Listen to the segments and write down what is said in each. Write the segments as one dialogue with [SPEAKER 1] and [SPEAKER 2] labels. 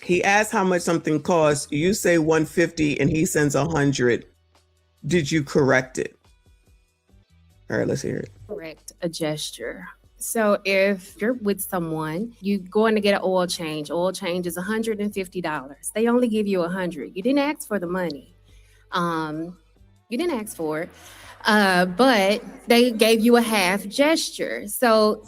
[SPEAKER 1] He asks how much something costs. You say 150 and he sends 100. Did you correct it? All right, let's hear it.
[SPEAKER 2] Correct a gesture. So if you're with someone, you going to get an oil change. Oil change is $150. They only give you 100. You didn't ask for the money. You didn't ask for it. But they gave you a half gesture. So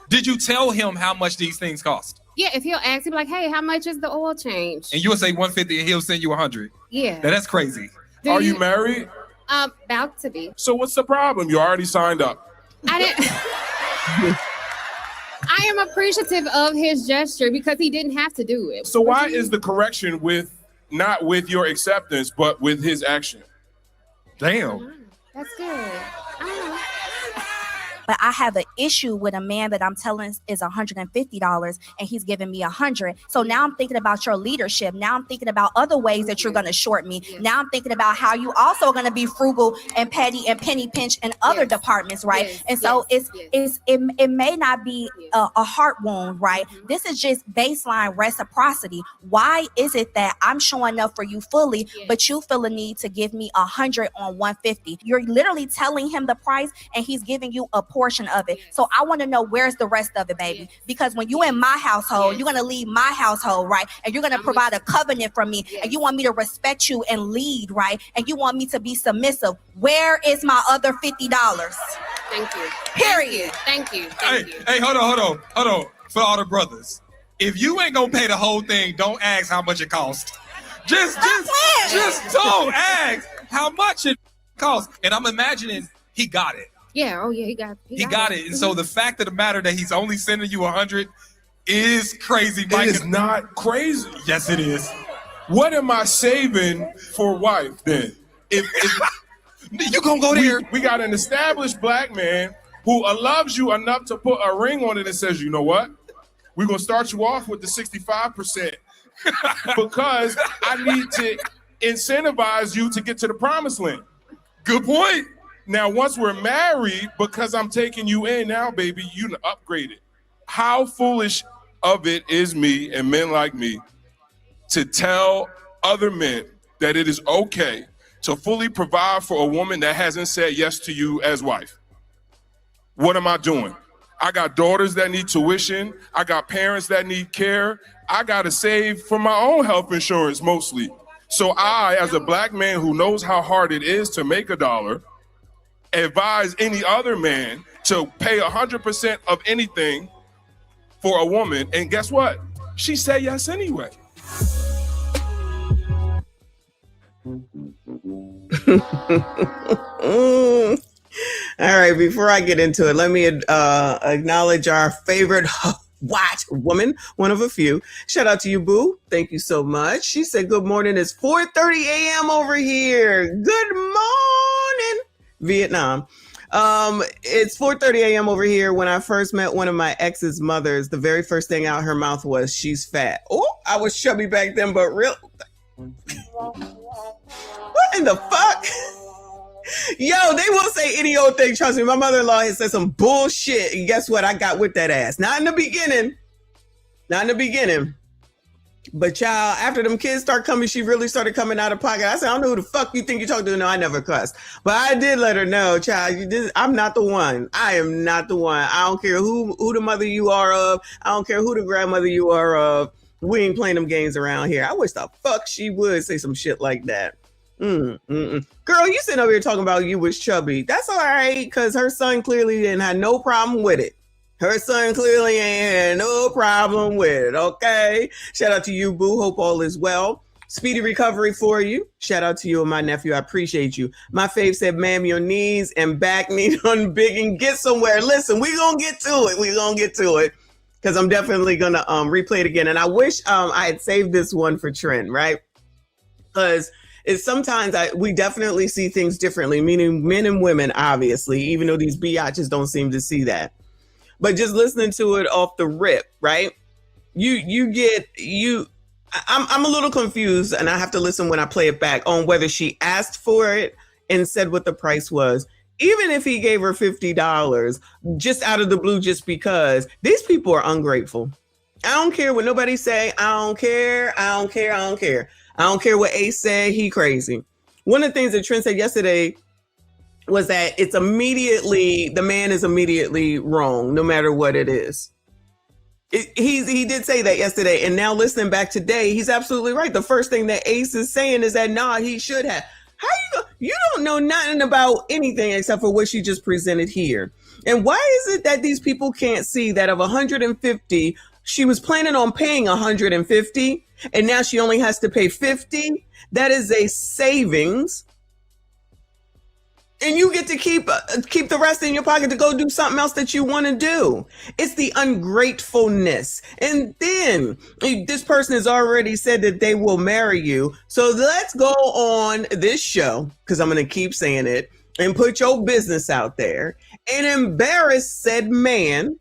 [SPEAKER 3] did you tell him how much these things cost?
[SPEAKER 2] Yeah, if he'll ask, he'll be like, hey, how much is the oil change?
[SPEAKER 3] And you'll say 150 and he'll send you 100.
[SPEAKER 2] Yeah.
[SPEAKER 3] That's crazy.
[SPEAKER 4] Are you married?
[SPEAKER 2] About to be.
[SPEAKER 4] So what's the problem? You already signed up.
[SPEAKER 2] I am appreciative of his gesture because he didn't have to do it.
[SPEAKER 4] So why is the correction not with your acceptance, but with his action?
[SPEAKER 3] Damn.
[SPEAKER 2] That's good.
[SPEAKER 5] But I have an issue with a man that I'm telling is $150 and he's giving me 100. So now I'm thinking about your leadership. Now I'm thinking about other ways that you're going to short me. Yes. Now I'm thinking about how you also are going to be frugal and petty and penny pinch in other departments, right? Yes. And so it may not be a heart wound, right? Mm-hmm. This is just baseline reciprocity. Why is it that I'm showing up for you fully, but you feel a need to give me 100 on 150? You're literally telling him the price and he's giving you a portion of it. So I want to know where's the rest of it, baby? Because when you in my household, you're going to leave my household, right? And you're going to provide a covenant from me, and you want me to respect you and lead, right? And you want me to be submissive. Where is my other $50?
[SPEAKER 2] Thank you.
[SPEAKER 5] Period.
[SPEAKER 2] Thank you.
[SPEAKER 3] Hey, hold on. For all the brothers, if you ain't gonna pay the whole thing, don't ask how much it costs. Just don't ask how much it costs. And I'm imagining he got it.
[SPEAKER 2] Yeah, he got it.
[SPEAKER 3] And so the fact of the matter that he's only sending you 100 is crazy.
[SPEAKER 4] Mike. It is not crazy.
[SPEAKER 3] Yes, it is.
[SPEAKER 4] What am I saving for wife then? If
[SPEAKER 3] you gonna go there?
[SPEAKER 4] We got an established black man who loves you enough to put a ring on it and says, you know what? We're gonna start you off with the 65% because I need to incentivize you to get to the promised land.
[SPEAKER 3] Good point.
[SPEAKER 4] Now, once we're married, because I'm taking you in now, baby, you upgraded. How foolish of it is me and men like me to tell other men that it is okay to fully provide for a woman that hasn't said yes to you as wife. What am I doing? I got daughters that need tuition. I got parents that need care. I got to save for my own health insurance mostly. So I, as a black man who knows how hard it is to make a dollar, advise any other man to pay 100% of anything for a woman. And guess what? She said yes anyway.
[SPEAKER 1] All right, before I get into it, let me acknowledge our favorite white woman, one of a few. Shout out to you, boo. Thank you so much. She said, good morning. It's 4:30 a.m. over here. Good morning, Vietnam. It's 4:30 a.m. over here. When I first met one of my ex's mothers, the very first thing out her mouth was, she's fat. Oh, I was chubby back then, but real. What in the fuck? Yo, they will say any old thing. Trust me, my mother-in-law has said some bullshit. And guess what? I got with that ass. Not in the beginning. But child, after them kids start coming, she really started coming out of pocket. I said, I don't know who the fuck you think you're talking to. No, I never cussed. But I did let her know, child, I'm not the one. I am not the one. I don't care who the mother you are of. I don't care who the grandmother you are of. We ain't playing them games around here. I wish the fuck she would say some shit like that. Girl, you sitting over here talking about you was chubby. That's all right, because her son clearly didn't have no problem with it. Her son clearly ain't had no problem with it, okay? Shout out to you, boo. Hope all is well. Speedy recovery for you. Shout out to you and my nephew. I appreciate you. My fave said, ma'am, your knees and back need unbig and get somewhere. Listen, we gonna get to it. Because I'm definitely gonna replay it again. And I wish I had saved this one for Trent, right? Because it's sometimes we definitely see things differently, meaning men and women, obviously, even though these biatches don't seem to see that. But just listening to it off the rip, right? I'm a little confused, and I have to listen when I play it back on whether she asked for it and said what the price was. Even if he gave her $50 just out of the blue, just because, these people are ungrateful. I don't care what nobody say. I don't care. I don't care. I don't care. I don't care what Ace said. He crazy. One of the things that Trent said yesterday was that the man is immediately wrong, no matter what it is. He did say that yesterday, and now listening back today, he's absolutely right. The first thing that Ace is saying is that he should have. You don't know nothing about anything except for what she just presented here. And why is it that these people can't see that of 150, she was planning on paying 150, and now she only has to pay 50? That is a savings. And you get to keep the rest in your pocket to go do something else that you want to do. It's the ungratefulness. And then this person has already said that they will marry you. So let's go on this show, because I'm going to keep saying it, and put your business out there and embarrass said man.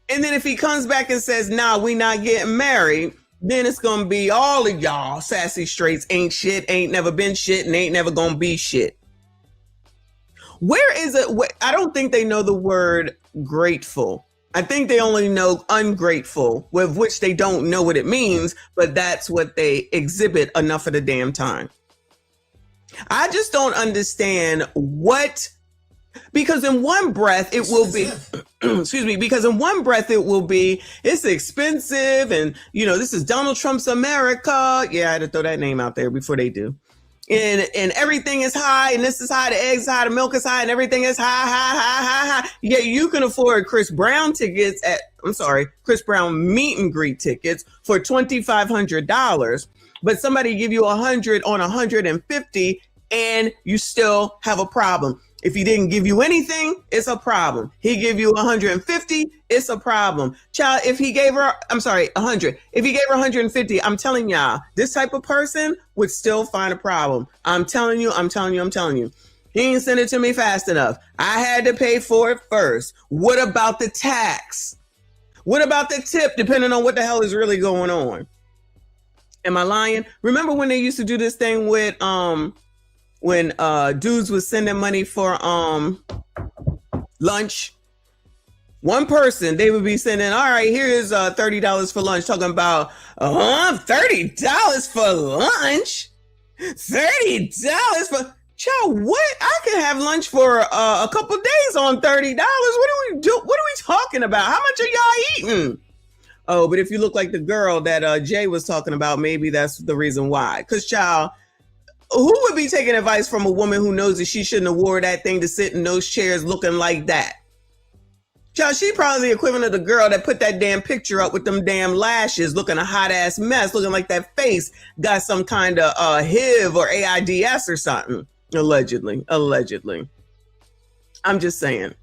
[SPEAKER 1] And then if he comes back and says, nah, we not getting married, then it's going to be all of y'all sassy straights ain't shit, ain't never been shit, and ain't never going to be shit. Where is it? I don't think they know the word grateful. I think they only know ungrateful, with which they don't know what it means, but that's what they exhibit enough of the damn time. I just don't understand because in one breath it will be, because in one breath it will be, it's expensive and, this is Donald Trump's America. Yeah, I had to throw that name out there before they do. And everything is high, and this is high, the eggs high, the milk is high, and everything is high. Yeah, you can afford Chris Brown meet and greet tickets for $2,500, but somebody give you 100 on 150, and you still have a problem. If he didn't give you anything, it's a problem. He give you 150, it's a problem. Child, if he gave her, 100. If he gave her 150, I'm telling y'all, this type of person would still find a problem. I'm telling you. He ain't sent it to me fast enough. I had to pay for it first. What about the tax? What about the tip, depending on what the hell is really going on? Am I lying? Remember when they used to do this thing with, when dudes was sending money for lunch? One person, they would be sending, all right, here's $30 for lunch, talking about $30 for lunch? $30 for, child, what? I can have lunch for a couple days on $30. What are we talking about? How much are y'all eating? Oh, but if you look like the girl that Jay was talking about, maybe that's the reason why. Because, child, who would be taking advice from a woman who knows that she shouldn't have wore that thing to sit in those chairs looking like that? Child, she probably the equivalent of the girl that put that damn picture up with them damn lashes, looking a hot ass mess, looking like that face got some kind of HIV or AIDS or something. Allegedly. I'm just saying.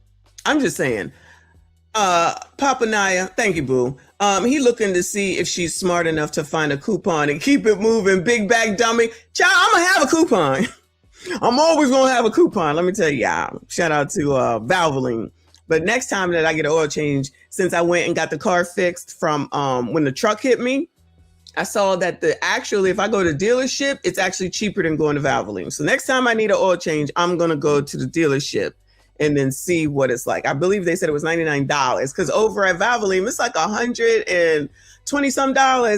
[SPEAKER 1] Papa Naya, thank you, boo. He looking to see if she's smart enough to find a coupon and keep it moving. Big bag dummy. Child, I'm gonna have a coupon. I'm always gonna have a coupon. Let me tell y'all. Shout out to Valvoline. But next time that I get an oil change, since I went and got the car fixed from when the truck hit me, I saw that if I go to dealership, it's actually cheaper than going to Valvoline. So next time I need an oil change, I'm gonna go to the dealership and then see what it's like. I believe they said it was $99 because over at Valvoline, it's like $120 some,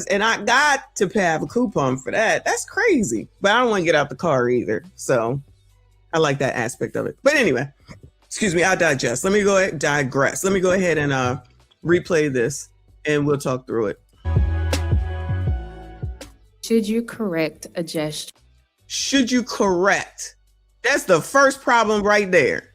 [SPEAKER 1] and I got to have a coupon for that. That's crazy, but I don't want to get out the car either. So I like that aspect of it. But anyway, excuse me, I'll digress. Let me go ahead and replay this and we'll talk through it.
[SPEAKER 2] Should you correct a gesture?
[SPEAKER 1] Should you correct? That's the first problem right there.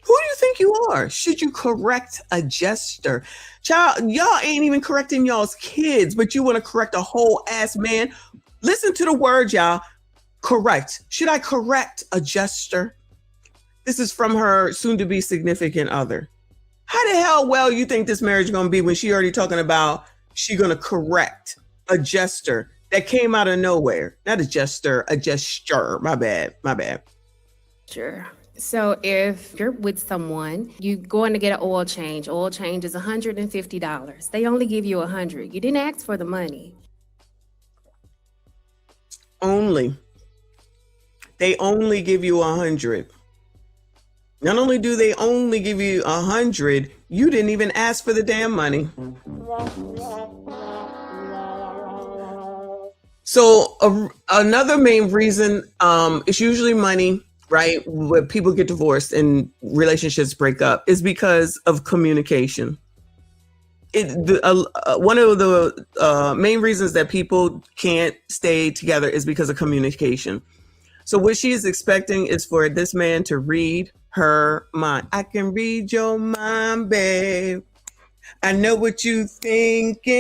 [SPEAKER 1] Who do you think you are? Should you correct a gesture? Child, y'all ain't even correcting y'all's kids, but you want to correct a whole ass man. Listen to the word, y'all. Correct. Should I correct a gesture? This is from her soon-to-be significant other. How the hell well you think this marriage is going to be when she already talking about she going to correct a gesture that came out of nowhere? Not a gesture, a gesture. My bad.
[SPEAKER 2] Sure. So if you're with someone, you going to get an oil change. Oil change is $150. They only give you $100. You didn't ask for the money.
[SPEAKER 1] They only give you $100. Not only do they only give you $100, You didn't even ask for the damn money. So another main reason, it's usually money, right? When people get divorced and relationships break up is because of communication. One of the main reasons that people can't stay together is because of communication. So what she is expecting is for this man to read her mind. I can read your mind, babe. I know what you thinking,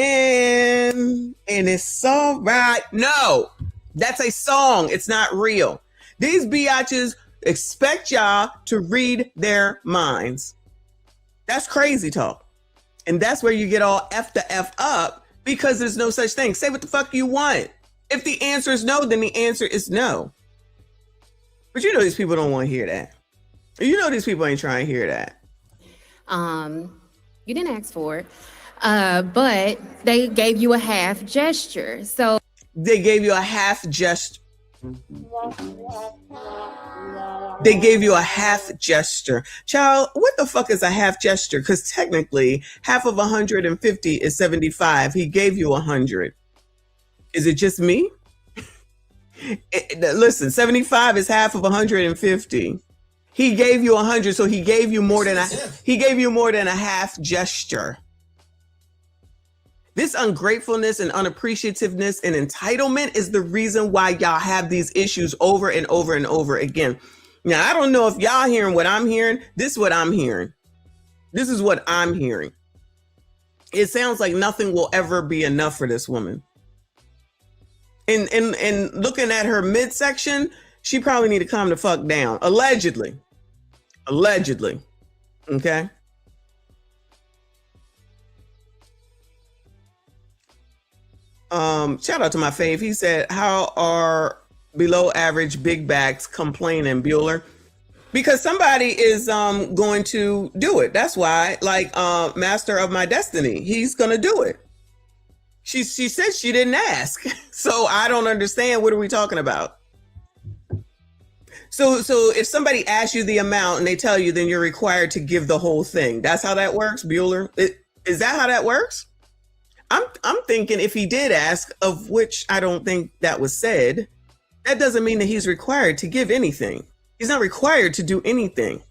[SPEAKER 1] and it's all right. No, that's a song. It's not real. These biatches expect y'all to read their minds. That's crazy talk. And that's where you get all F the F up, because there's no such thing. Say what the fuck you want. If the answer is no, then the answer is no. But you know these people don't want to hear that. You know these people ain't trying to hear that.
[SPEAKER 2] You didn't ask for it, but they gave you a half gesture. So
[SPEAKER 1] they gave you a half gesture. They gave you a half gesture. Child, what the fuck is a half gesture? Because technically, half of 150 is 75. He gave you 100. Is it just me? Listen, 75 is half of 150. He gave you 100, so he gave you more than a half gesture. This ungratefulness and unappreciativeness and entitlement is the reason why y'all have these issues over and over and over again. Now, I don't know if y'all hearing what I'm hearing. This is what I'm hearing. This is what I'm hearing. It sounds like nothing will ever be enough for this woman. And looking at her midsection, she probably need to calm the fuck down. Allegedly. Okay. Shout out to my fave. He said, how are below average big backs complaining, Bueller? Because somebody is going to do it. That's why, like Master of My Destiny, he's gonna do it. She said she didn't ask. So I don't understand. What are we talking about? So if somebody asks you the amount and they tell you, then you're required to give the whole thing. That's how that works, Bueller? Is that how that works? I'm thinking if he did ask, of which I don't think that was said, that doesn't mean that he's required to give anything. He's not required to do anything.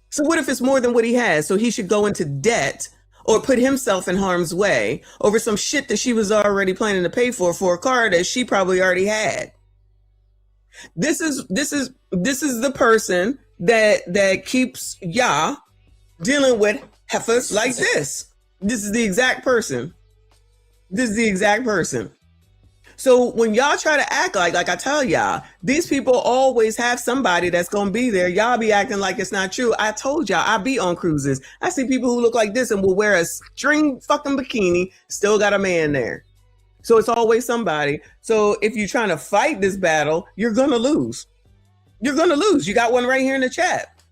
[SPEAKER 1] So what if it's more than what he has? So he should go into debt or put himself in harm's way over some shit that she was already planning to pay for a car that she probably already had. This is the person that keeps y'all dealing with heifers like this. This is the exact person. So when y'all try to act like I tell y'all, these people always have somebody that's going to be there. Y'all be acting like it's not true. I told y'all, I be on cruises. I see people who look like this and will wear a string fucking bikini, still got a man there. So it's always somebody. So if you're trying to fight this battle, you're going to lose. You're going to lose. You got one right here in the chat,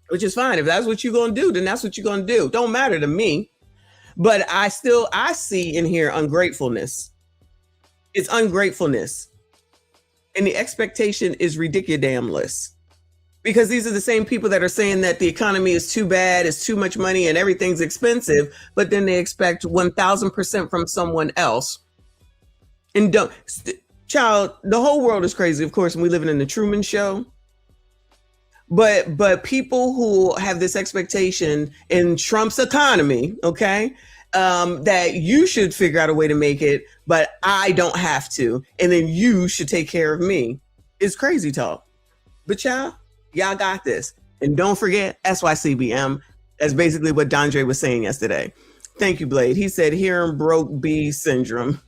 [SPEAKER 1] which is fine. If that's what you're going to do, then that's what you're going to do. Don't matter to me. But I see in here ungratefulness. It's ungratefulness. And the expectation is ridiculous. Because these are the same people that are saying that the economy is too bad, it's too much money and everything's expensive, but then they expect 1000% from someone else. And child, the whole world is crazy, of course, and we living in the Truman Show. But people who have this expectation in Trump's economy, okay, that you should figure out a way to make it, but I don't have to, and then you should take care of me, is crazy talk. But y'all got this. And don't forget SYCBM. That's basically what Dondre was saying yesterday. Thank you, Blade. He said, hearing broke B syndrome.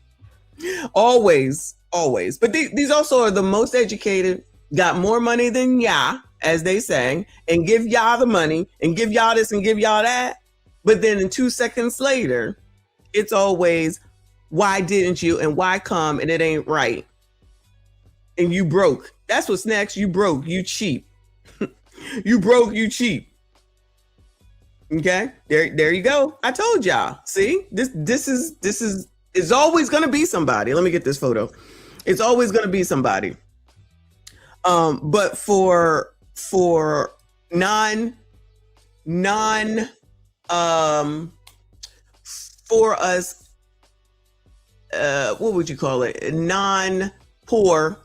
[SPEAKER 1] Always. But these also are the most educated, got more money than y'all, as they say, and give y'all the money and give y'all this and give y'all that. But then in 2 seconds later, it's always, why didn't you? And why come? And it ain't right. And you broke. That's what's next. You broke. You cheap. You broke. You cheap. Okay. There you go. I told y'all. See, this is it's always going to be somebody. Let me get this photo. It's always going to be somebody. But for non for us, what would you call it? Non-poor,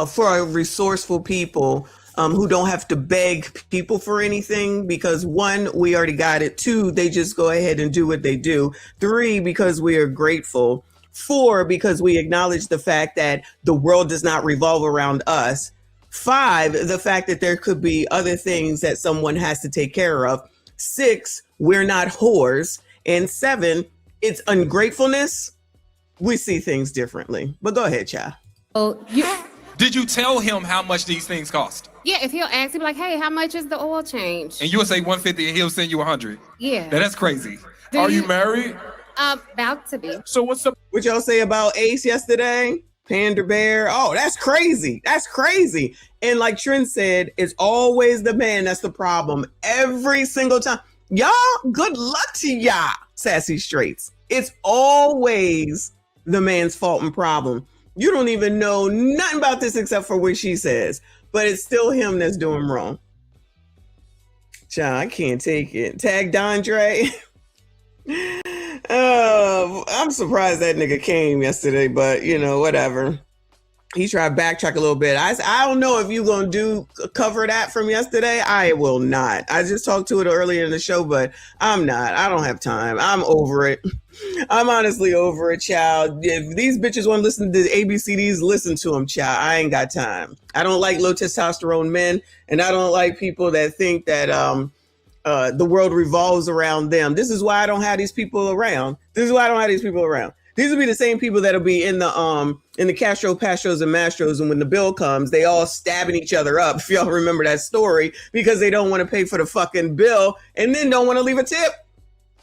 [SPEAKER 1] for resourceful people who don't have to beg people for anything, because 1, we already got it. 2, they just go ahead and do what they do. 3, because we are grateful. 4, because we acknowledge the fact that the world does not revolve around us. 5, the fact that there could be other things that someone has to take care of. 6, we're not whores. And 7, it's ungratefulness. We see things differently. But go ahead, child.
[SPEAKER 2] Oh,
[SPEAKER 3] Did you tell him how much these things cost?
[SPEAKER 2] yeah, if he'll ask, he'll be like, hey, how much is the oil change?
[SPEAKER 3] And you'll say 150 and he'll send you 100.
[SPEAKER 2] Yeah.
[SPEAKER 3] Now, that's crazy.
[SPEAKER 4] Are you married?
[SPEAKER 2] About to be.
[SPEAKER 4] So what's the
[SPEAKER 1] What y'all say about Ace yesterday? Panda Bear. Oh, that's crazy. That's crazy. And like Trent said, it's always the man that's the problem. Every single time. Y'all, good luck to y'all, sassy straights. It's always the man's fault and problem. You don't even know nothing about this except for what she says, but it's still him that's doing wrong. Child, I can't take it. Tag Dondre. I'm surprised that nigga came yesterday, but you know, whatever. He tried to backtrack a little bit. I don't know if you gonna cover that from yesterday. I will not. I just talked to it earlier in the show, but I'm not. I don't have time. I'm over it. I'm honestly over it, child. If these bitches want to listen to ABCDs, listen to them, child. I ain't got time. I don't like low testosterone men, and I don't like people that think that the world revolves around them. This is why I don't have these people around. These will be the same people that'll be in the Castro, Pastros, and Mastros, and when the bill comes, they all stabbing each other up. If y'all remember that story, because they don't want to pay for the fucking bill and then don't want to leave a tip.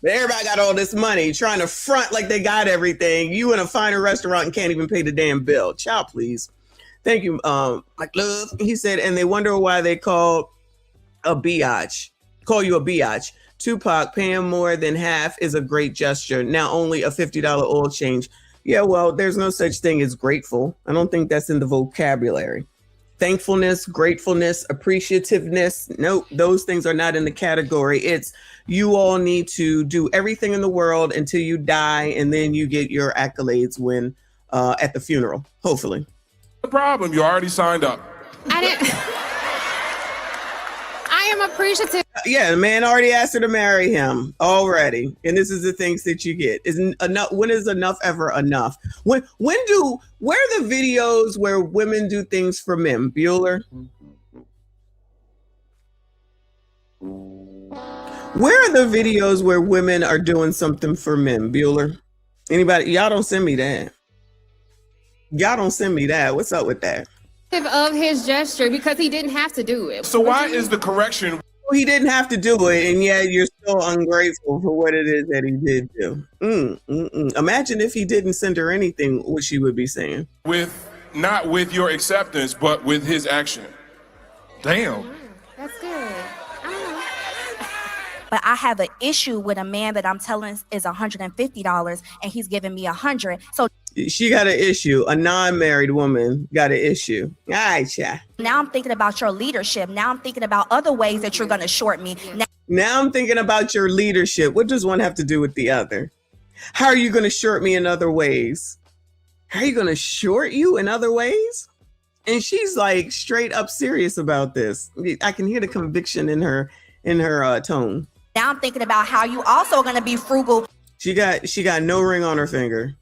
[SPEAKER 1] But everybody got all this money trying to front like they got everything. You in a finer restaurant and can't even pay the damn bill. Child, please. Thank you, Mike Love. He said, and they wonder why they call you a biatch. Tupac, paying more than half is a great gesture. Now only a $50 oil change. Yeah, well, there's no such thing as grateful. I don't think that's in the vocabulary. Thankfulness, gratefulness, appreciativeness. Nope, those things are not in the category. It's you all need to do everything in the world until you die, and then you get your accolades when at the funeral, hopefully.
[SPEAKER 4] The problem, you already signed up.
[SPEAKER 2] I am appreciative.
[SPEAKER 1] Yeah, the man already asked her to marry him already, and this is the things that you get. Is enough? When is enough ever enough? Where are the videos where women do things for men? Bueller, where are the videos where women are doing something for men? Bueller, anybody? Y'all don't send me that. What's up with that?
[SPEAKER 2] Of his gesture, because he didn't have to do it.
[SPEAKER 4] So why is the correction?
[SPEAKER 1] He didn't have to do it, and yet you're still ungrateful for what it is that he did do. Imagine if he didn't send her anything, what she would be saying.
[SPEAKER 4] Not with your acceptance, but with his action.
[SPEAKER 3] Damn.
[SPEAKER 2] That's good.
[SPEAKER 5] But I have an issue with a man that I'm telling is $150 and he's giving me $100. So
[SPEAKER 1] She got an issue. A non-married woman got an issue. All right, child.
[SPEAKER 5] now I'm thinking about your leadership. Now I'm thinking about other ways that you're going to short me.
[SPEAKER 1] Now I'm thinking about your leadership. What does one have to do with the other? How are you going to short me in other ways? How are you going to short you in other ways? And she's like straight up serious about this. I can hear the conviction in her tone.
[SPEAKER 5] Now I'm thinking about how you also going to be frugal.
[SPEAKER 1] She got no ring on her finger.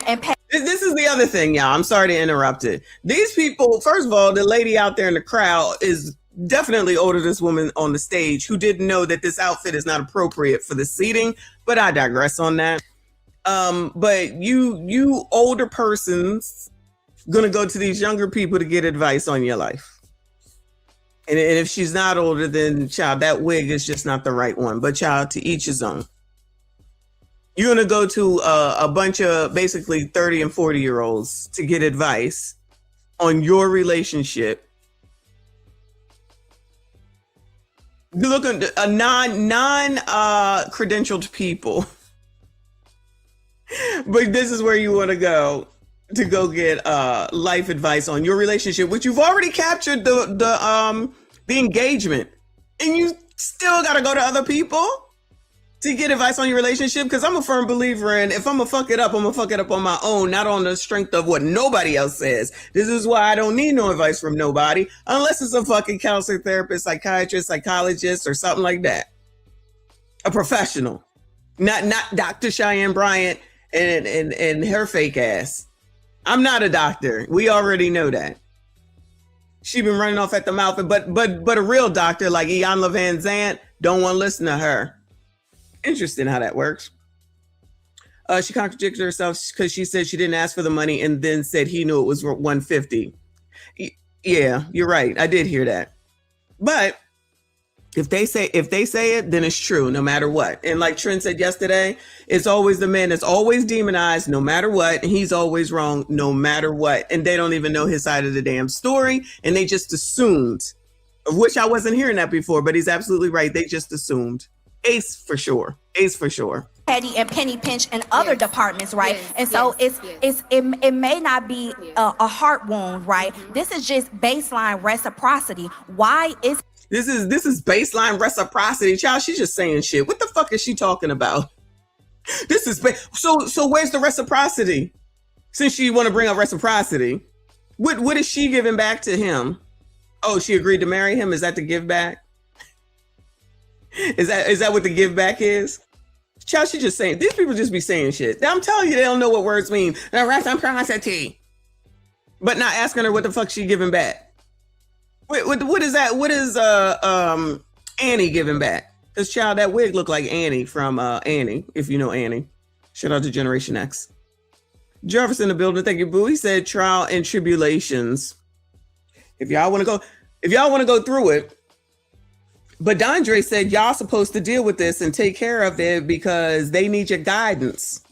[SPEAKER 5] And pay.
[SPEAKER 1] This is the other thing, y'all. I'm sorry to interrupt it. These people, first of all, the lady out there in the crowd is definitely older than this woman on the stage who didn't know that this outfit is not appropriate for the seating, but I digress on that. But you older persons gonna go to these younger people to get advice on your life. And if she's not older, then child, that wig is just not the right one. But child, to each his own. You're going to go to a bunch of basically 30 and 40-year-olds to get advice on your relationship. You're looking at a non-credentialed people. But this is where you want to go get life advice on your relationship, which you've already captured the engagement. And you still got to go to other people to get advice on your relationship? Because I'm a firm believer in, if I'm going to fuck it up, I'm going to fuck it up on my own, not on the strength of what nobody else says. This is why I don't need no advice from nobody, unless it's a fucking counselor, therapist, psychiatrist, psychologist, or something like that. A professional. Not Dr. Cheyenne Bryant and her fake ass. I'm not a doctor. We already know that. She been running off at the mouth, but a real doctor like Iyanla Van Zant don't want to listen to her. Interesting how that works. She contradicted herself because she said she didn't ask for the money and then said he knew it was $150. Yeah, you're right. I did hear that. But if they say it, then it's true, no matter what. And like Trent said yesterday, it's always the man that's always demonized, no matter what. And he's always wrong, no matter what. And they don't even know his side of the damn story. And they just assumed, of which I wasn't hearing that before, but he's absolutely right. They just assumed. Ace for sure.
[SPEAKER 5] Petty and penny pinch in other departments, right?
[SPEAKER 2] Yes,
[SPEAKER 5] and so
[SPEAKER 2] yes.
[SPEAKER 5] it may not be a heart wound, right? This is just baseline reciprocity. Why is
[SPEAKER 1] This is baseline reciprocity, child. She's just saying shit. What the fuck is she talking about? This is so. Where's the reciprocity? Since she want to bring up reciprocity, what is she giving back to him? Oh, she agreed to marry him. Is that the give back? Is that what the give back is? Child, she just saying. These people just be saying shit. I'm telling you, they don't know what words mean. Reciprocity, but not asking her what the fuck she giving back. What is that? What is Annie giving back? Because child, that wig looked like Annie from Annie, if you know Annie. Shout out to Generation X. Jarvis in the building. Thank you, boo. He said trial and tribulations. If y'all want to go through it. But Dondre said y'all supposed to deal with this and take care of it because they need your guidance.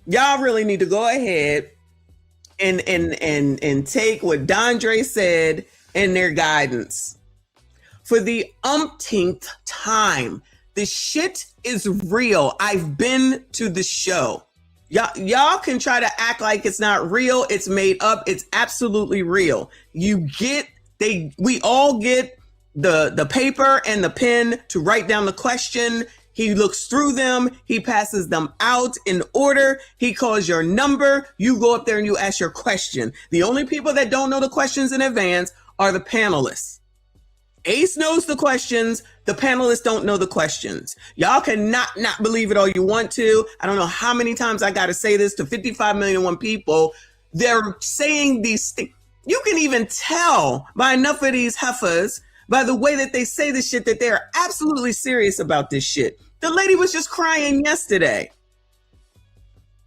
[SPEAKER 1] Y'all really need to go ahead and take what Dondre said and their guidance. For the umpteenth time, the shit is real. I've been to the show. Y'all can try to act like it's not real. It's made up. It's absolutely real. We all get the paper and the pen to write down the question. He looks through them. He passes them out in order. He calls your number. You go up there and you ask your question. The only people that don't know the questions in advance are the panelists. Ace knows the questions. The panelists don't know the questions. Y'all cannot not believe it all you want to. I don't know how many times I got to say this to 55 million people. They're saying these things. You can even tell by enough of these heifers, by the way that they say this shit, that they're absolutely serious about this shit. The lady was just crying yesterday.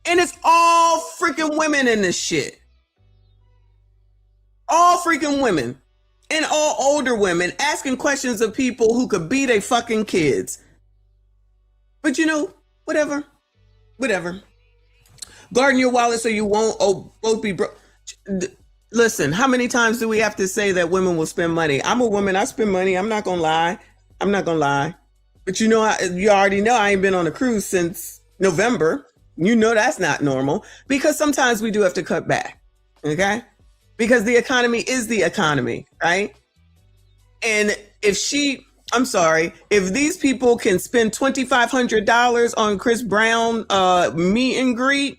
[SPEAKER 1] And it's all freaking women in this shit. All freaking women. And all older women asking questions of people who could be their fucking kids. But you know, whatever. Guarding your wallet so you won't both be broke. Listen, how many times do we have to say that women will spend money? I'm a woman, I spend money. I'm not gonna lie. But you know, you already know I ain't been on a cruise since November. You know that's not normal. Because sometimes we do have to cut back. Okay? Because the economy is the economy, right? And if these people can spend $2,500 on Chris Brown meet and greet,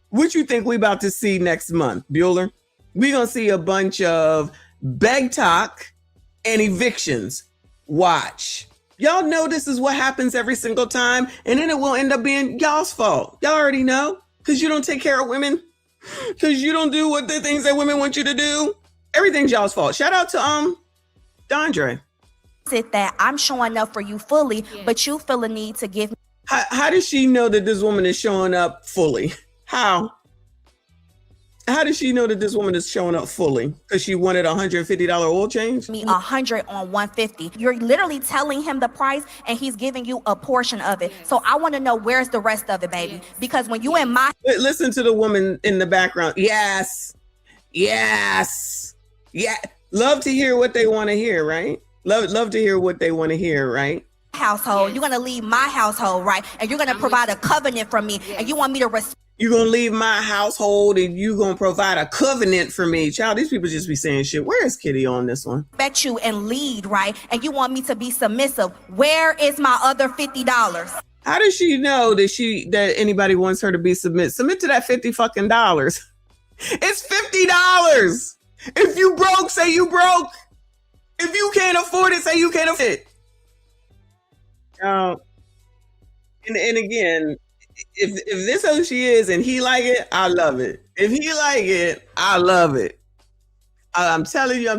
[SPEAKER 1] what you think we about to see next month, Bueller? We gonna see a bunch of beg talk and evictions. Watch. Y'all know this is what happens every single time, and then it will end up being y'all's fault. Y'all already know, because you don't take care of women. Because you don't do what the things that women want you to do. Everything's y'all's fault. Shout out to Dondre.
[SPEAKER 5] it that I'm showing up for you fully, but you feel a need to give me?
[SPEAKER 1] How does she know that this woman is showing up fully? How does she know that this woman is showing up fully? Because she wanted $150 oil change?
[SPEAKER 5] Me 100 on 150. You're literally telling him the price and he's giving you a portion of it. So I want to know, where's the rest of it, baby? Because when you in my...
[SPEAKER 1] Listen to the woman in the background. Yes. Yeah. Love to hear what they want to hear, right? Love to hear what they want to hear, right?
[SPEAKER 5] household.
[SPEAKER 2] Yes.
[SPEAKER 5] You're gonna leave my household, right? And you're gonna provide a covenant from me, and you want me to respect
[SPEAKER 1] You're going to leave my household and you're going to provide a covenant for me. Child, these people just be saying shit. Where is Kitty on this one?
[SPEAKER 5] you and lead, right? And you want me to be submissive. Where is my other $50?
[SPEAKER 1] How does she know that anybody wants her to be submit? Submit to that $50 fucking dollars. It's $50. If you broke, say you broke. If you can't afford it, say you can't afford it. And again, if this is who she is and he like it, I love it. If he like it, I love it. I'm telling you.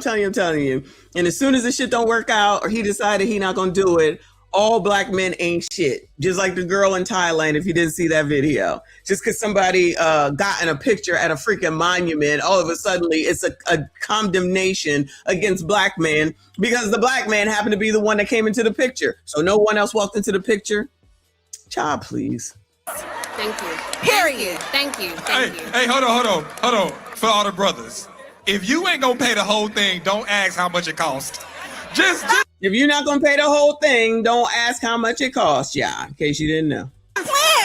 [SPEAKER 1] And as soon as the shit don't work out or he decided he not gonna do it, all black men ain't shit. Just like the girl in Thailand, if you didn't see that video. Just because somebody got in a picture at a freaking monument, all of a sudden it's a condemnation against black men because the black man happened to be the one that came into the picture. So no one else walked into the picture. Child, please.
[SPEAKER 2] Thank you.
[SPEAKER 5] Period.
[SPEAKER 2] Thank you.
[SPEAKER 3] Hey, hold on. For all the brothers, if you ain't gonna pay the whole thing, don't ask how much it costs. Just
[SPEAKER 1] If you're not gonna pay the whole thing, don't ask how much it costs, y'all. In case you didn't know.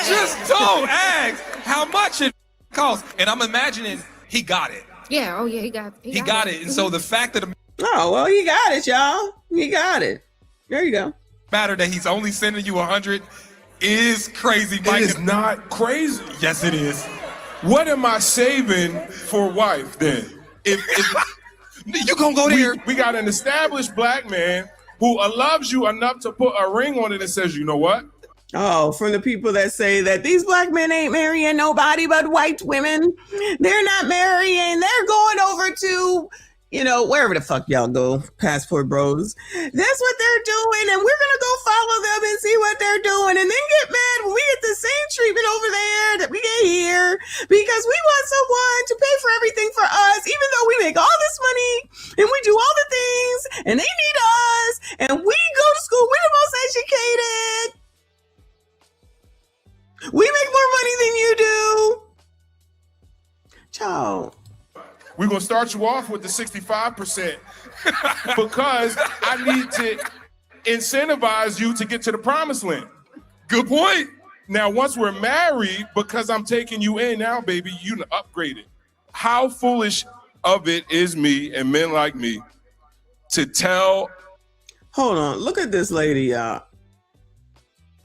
[SPEAKER 3] Just don't ask how much it costs. And I'm imagining he got it.
[SPEAKER 2] Yeah. Oh yeah. He got it.
[SPEAKER 3] And so the fact that the
[SPEAKER 1] Oh well, he got it, y'all. He got it. There you go.
[SPEAKER 3] matter that he's only sending you 100 is crazy.
[SPEAKER 4] It is not crazy.
[SPEAKER 3] Yes, it is.
[SPEAKER 4] What am I saving for wife then? If
[SPEAKER 3] You gonna go there?
[SPEAKER 4] we got an established black man who loves you enough to put a ring on it and says, you know what?
[SPEAKER 1] Oh, from the people that say that these black men ain't marrying nobody but white women. They're not marrying. They're going over to, wherever the fuck y'all go, passport bros. That's what they're doing. And we're going to go follow them and see what they're doing. And then get mad when we get the same treatment over there that we get here because we want someone to pay for everything for us, even though we make all this money and we do all the things and they need us and we go to school. We're the most educated. We make more money than you do. Child.
[SPEAKER 4] We're going to start you off with the 65% because I need to incentivize you to get to the promised land.
[SPEAKER 3] Good point.
[SPEAKER 4] Now, once we're married, because I'm taking you in now, baby, you upgraded. How foolish of it is me and men like me to tell.
[SPEAKER 1] Hold on. Look at this lady, y'all.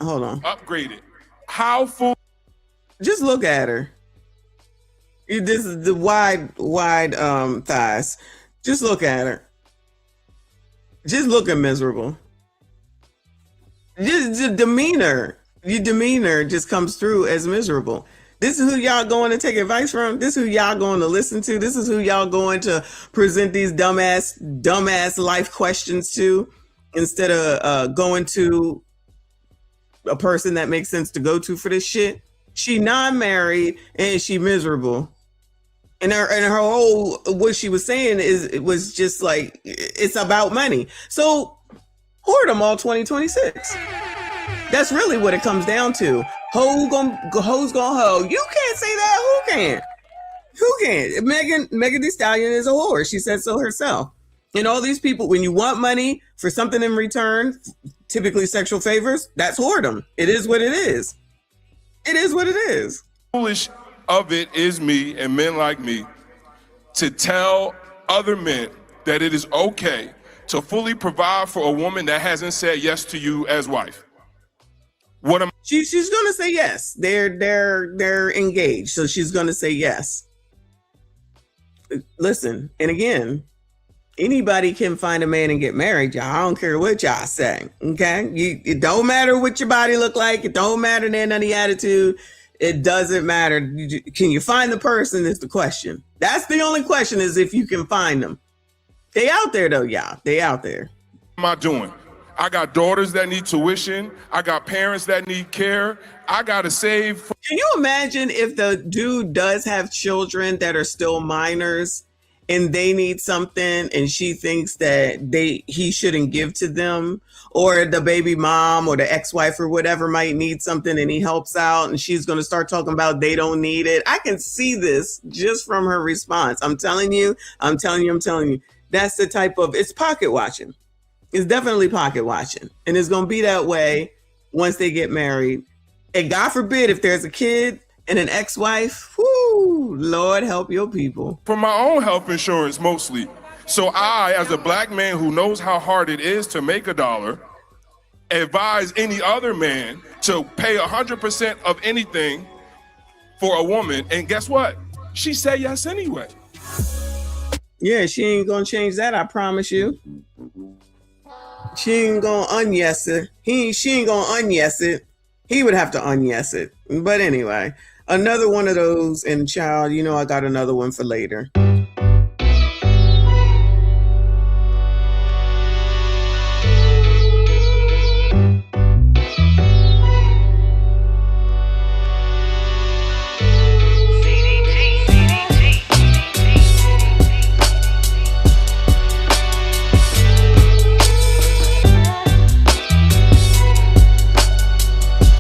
[SPEAKER 1] Hold on.
[SPEAKER 4] Upgraded. How foolish.
[SPEAKER 1] Just look at her. This is the wide thighs. Just look at her. Just looking miserable. Just the demeanor. Your demeanor just comes through as miserable. This is who y'all going to take advice from. This is who y'all going to listen to. This is who y'all going to present these dumbass life questions to instead of going to a person that makes sense to go to for this shit. She non-married and she miserable. And her whole, what she was saying it was just like, it's about money. So hoard them all 2026. That's really what it comes down to. Hoes gonna hoe. You can't say that. Who can? Who can? Megan Thee Stallion is a whore. She said so herself. And all these people, when you want money for something in return, typically sexual favors, that's whoredom. It is what it is. It is what it is.
[SPEAKER 4] Foolish of it is me and men like me to tell other men that it is okay to fully provide for a woman that hasn't said yes to you as wife.
[SPEAKER 1] She's gonna say yes. They're engaged, so she's gonna say yes. Listen, and again, anybody can find a man and get married, y'all. I don't care what y'all say. Okay, it don't matter what your body look like. It don't matter none of the attitude. It doesn't matter. Can you find the person is the question. That's the only question is if you can find them. They out there though, y'all. They out there.
[SPEAKER 4] What am I doing? I got daughters that need tuition. I got parents that need care. I got to save.
[SPEAKER 1] Can you imagine if the dude does have children that are still minors and they need something and she thinks that he shouldn't give to them, or the baby mom or the ex-wife or whatever might need something and he helps out and she's going to start talking about they don't need it. I can see this just from her response. I'm telling you. That's the type of, it's pocket watching. It's definitely pocket watching. And it's going to be that way once they get married. And God forbid if there's a kid and an ex-wife, whoo, Lord help your people.
[SPEAKER 4] For my own health insurance mostly. So I, as a black man who knows how hard it is to make $1, advise any other man to pay 100% of anything for a woman. And guess what? She said yes anyway.
[SPEAKER 1] Yeah, she ain't going to change that, I promise you. She ain't going to un-yes it. She ain't going to un-yes it. He would have to un-yes it. But anyway, another one of those, and child, you know I got another one for later.